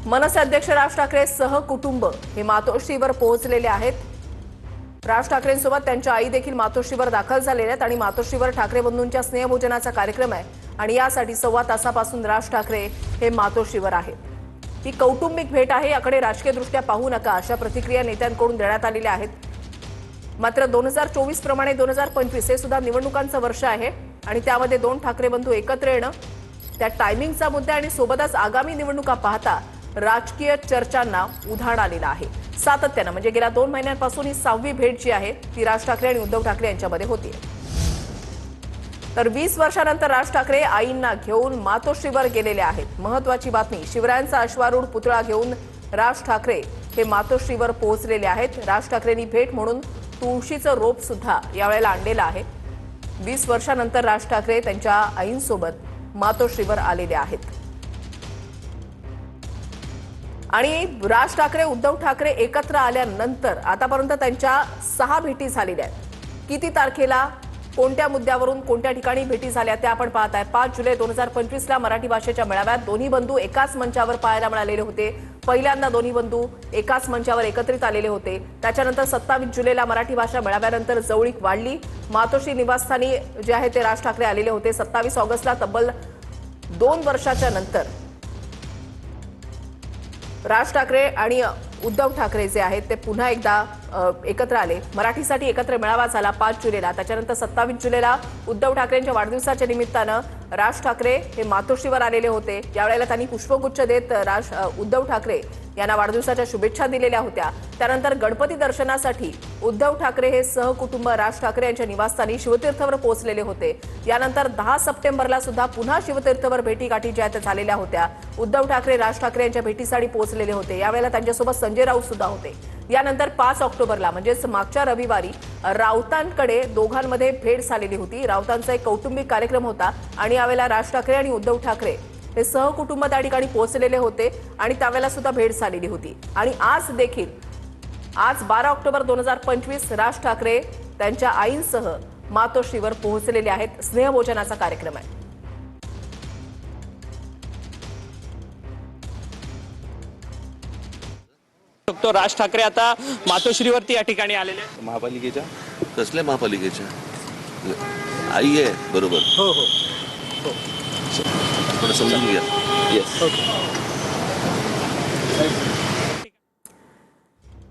मनसे अध्यक्ष राज ठाकरे सहकुटुंब हे मातोश्रीवर पोहोचलेले आहेत। राज ठाकरेंसोबत त्यांच्या आई देखील मातोश्रीवर दाखल झालेल्या आहेत आणि मातोश्रीवर ठाकरे बंधूंच्या स्नेहभोजनाचा कार्यक्रम आहे आणि यासाठी सव्वा तासापासून राज ठाकरे हे मातोश्रीवर आहेत। ही कौटुंबिक भेट आहे, याकडे राजकीयदृष्ट्या पाहू नका अशा प्रतिक्रिया नेत्यांकडून देण्यात आलेल्या आहेत। मात्र 2024 प्रमाणे 2025 हे सुद्धा निवडणुकांचं वर्ष आहे आणि त्यामध्ये दोन ठाकरे बंधू एकत्र येणं, त्या टायमिंगचा मुद्दा आणि सोबतच आगामी निवडणुका पाहता राजकीय चर्चांना उधाण आलेलं आहे। सातत्यानं म्हणजे गेल्या 2 महिन्यांपासून ही 6वी भेट जी आहे ती राज ठाकरे आणि उद्धव ठाकरे यांच्यामध्ये होती। तर 20 वर्षानंतर राज ठाकरे आईंना घेऊन मातोश्रीवर गेलेले आहेत। महत्त्वाची बातमी, शिवरायांचा अश्वारूढ पुतळा घेऊन राज ठाकरे हे मातोश्रीवर पोहोचलेले आहेत। राज ठाकरेंनी भेट म्हणून तुळशीचं रोप सुद्धा यावेळेला आणलेलं आहे। 20 वर्षानंतर राज ठाकरे त्यांच्या आईंसोबत मातोश्रीवर आलेले आहेत आणि राज ठाकरे उद्धव ठाकरे एकत्र आल्यानंतर आतापर्यंत त्यांच्या 6 भेटी झालेल्या आहेत। किती तारखेला कोणत्या मुद्द्यावरून कोणत्या ठिकाणी भेटी झाल्या त्या आपण पाहताय। 5 जुलै 2025 ला मराठी भाषेच्या मेळाव्यात दोन्ही बंधू एकाच मंचावर पाहायला मिळालेले होते। पहिल्यांदा दोन्ही बंधू एकाच मंचावर एकत्रित आलेले होते। त्याच्यानंतर 27 जुलैला मराठी भाषा मेळाव्यानंतर जवळीक वाढली। मातोश्री निवासस्थानी जे आहे ते राज ठाकरे आलेले होते। 27 ऑगस्टला तब्बल 2 वर्षाच्या नंतर राज ठाकरे आणि उद्धव ठाकरे जे आहेत ते पुन्हा एकदा एकत्र आले। मराठीसाठी एकत्र मेळावा झाला 5 जुलैला। त्याच्यानंतर 27 जुलैला उद्धव ठाकरेंच्या वाढदिवसाच्या निमित्तानं राज ठाकरे हे मातोश्रीवर आलेले होते। यावेळेला त्यांनी पुष्पगुच्छ देत उद्धव ठाकरे यांना वाढदिवसाच्या शुभेच्छा दिलेल्या होत्या। त्यानंतर गणपती दर्शनासाठी उद्धव ठाकरे हे सहकुटुंब राज ठाकरे यांच्या निवासस्थानी शिवतीर्थवर पोहोचलेले होते। यानंतर 10 सप्टेंबरला सुद्धा पुन्हा शिवतीर्थवर भेटीगाठी ज्या त्या झालेल्या होत्या। उद्धव ठाकरे राज ठाकरे यांच्या भेटीसाठी पोहोचलेले होते। यावेळेला त्यांच्यासोबत संजय राऊत सुद्धा होते। यानंतर 5 ऑक्टोबरला म्हणजेच मागच्या रविवारी राऊतांकडे दोघांमध्ये भेट झालेली होती। राऊतांचा एक कौटुंबिक कार्यक्रम होता आणि यावेळेला राज ठाकरे आणि उद्धव ठाकरे हे सहकुटुंब त्या ठिकाणी पोहोचलेले होते आणि त्यावेळेला सुद्धा भेट झालेली होती। आणि आज देखील 12 ऑक्टोबर 2025 राज ठाकरे त्यांच्या आईंसह मातोश्रीवर पोहोचलेले आहेत। स्नेहभोजनाचा कार्यक्रम आहे। तो राज ठाकरे आता मातोश्रीवरती या ठिकाणी आलेले आहेत। महापालिकेच्या कसल्या महापालिकेच्या आई आहे बरोबर। हो हो हो थोडं समजून घ्या। येस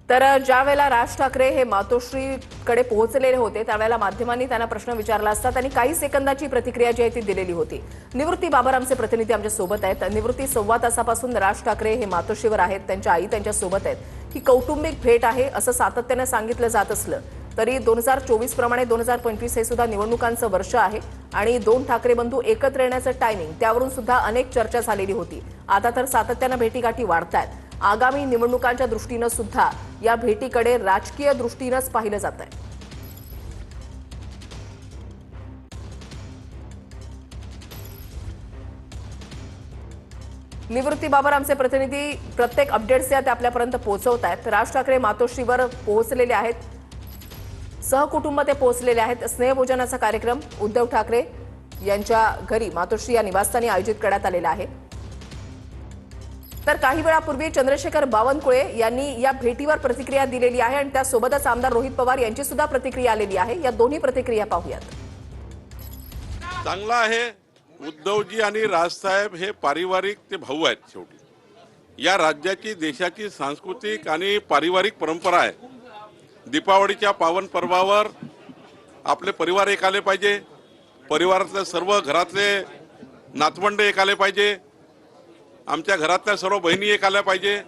तर ज्या वेळेला राज ठाकरे हे मातोश्रीकडे पोहोचलेले होते त्यावेळेला माध्यमांनी त्यांना प्रश्न विचारला असता त्यांनी काही सेकंदाची प्रतिक्रिया जी आहे ती दिलेली होती। निवृत्ती बाबर आमचे प्रतिनिधी आमच्या सोबत आहेत। निवृत्ती, सव्वा तासापासून राज ठाकरे हे मातोश्रीवर आहेत, त्यांच्या आई त्यांच्या सोबत आहेत। ही कौटुंबिक भेट आहे असं सातत्याने सांगितलं जात असलं तरी 2024 प्रमाणे 2025 हे सुद्धा निवडणुकांचं वर्ष आहे आणि दोन ठाकरे बंधू एकत्र येण्याचं टायमिंग त्यावरून सुद्धा अनेक चर्चा झालेली होती। आता तर सातत्याने भेटीगाठी वाढतायत। आगामी निवडणुकांच्या दृष्टीनं सुद्धा या भेटीकडे राजकीय दृष्टीनंच पाहिलं जात आहे। निवृत्ती बाबर आमचे प्रतिनिधी प्रत्येक अपडेट्स या आपल्यापर्यंत पोहोचवत आहेत। राज ठाकरे मातोश्रीवर पोहोचलेले आहेत, सहकुटुंब ते पोहोचलेले आहेत। स्नेहभोजनाचा कार्यक्रम उद्धव ठाकरे यांच्या घरी मातोश्री या निवासस्थानी आयोजित करण्यात आलेला आहे। तर काही वेळापूर्वी चंद्रशेखर बावनकुळे यांनी या भेटीवर प्रतिक्रिया दिलेली आहे आणि त्यासोबतच आमदार रोहित पवार यांची सुद्धा प्रतिक्रिया आलेली आहे। या दोन्ही प्रतिक्रिया पाहूयात। चांगला आहे। उद्धवजी आणि राजसाहेब हे पारिवारिक ते भाऊ आहेत। शेवटी या राज्याची देशाची सांस्कृतिक आणि पारिवारिक परंपरा आहे। दीपावलीच्या पावन पर्वावर आपले परिवार एक आले पाहिजे, परिवारातले सर्व घरातले नातवंड एक आले पाहिजे, आमच्या घरातल्या सर्व बहिणी एक आल्या पाहिजे।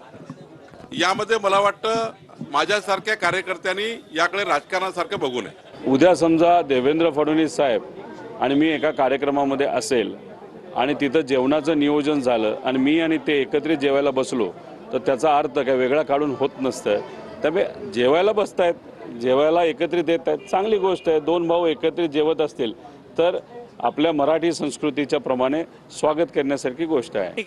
यामध्ये मला वाटतं माझ्यासारख्या कार्यकर्त्यांनी याकडे राजकारणासारखं बघू नये। उद्या समजा देवेंद्र फडणवीस साहेब आणि मी एका कार्यक्रमामध्ये असेल आणि तिथं जेवणाचं नियोजन झालं आणि मी आणि ते एकत्रित जेवायला बसलो तर त्याचा अर्थ काय वेगळा काढून होत नसतं। त्यामुळे जेवायला बसतायत, जेवायला एकत्रित येत आहेत, चांगली गोष्ट आहे। दोन भाऊ एकत्रित जेवत असतील तर आपल्या मराठी संस्कृतीच्या प्रमाणे स्वागत करण्यासारखी गोष्ट आहे।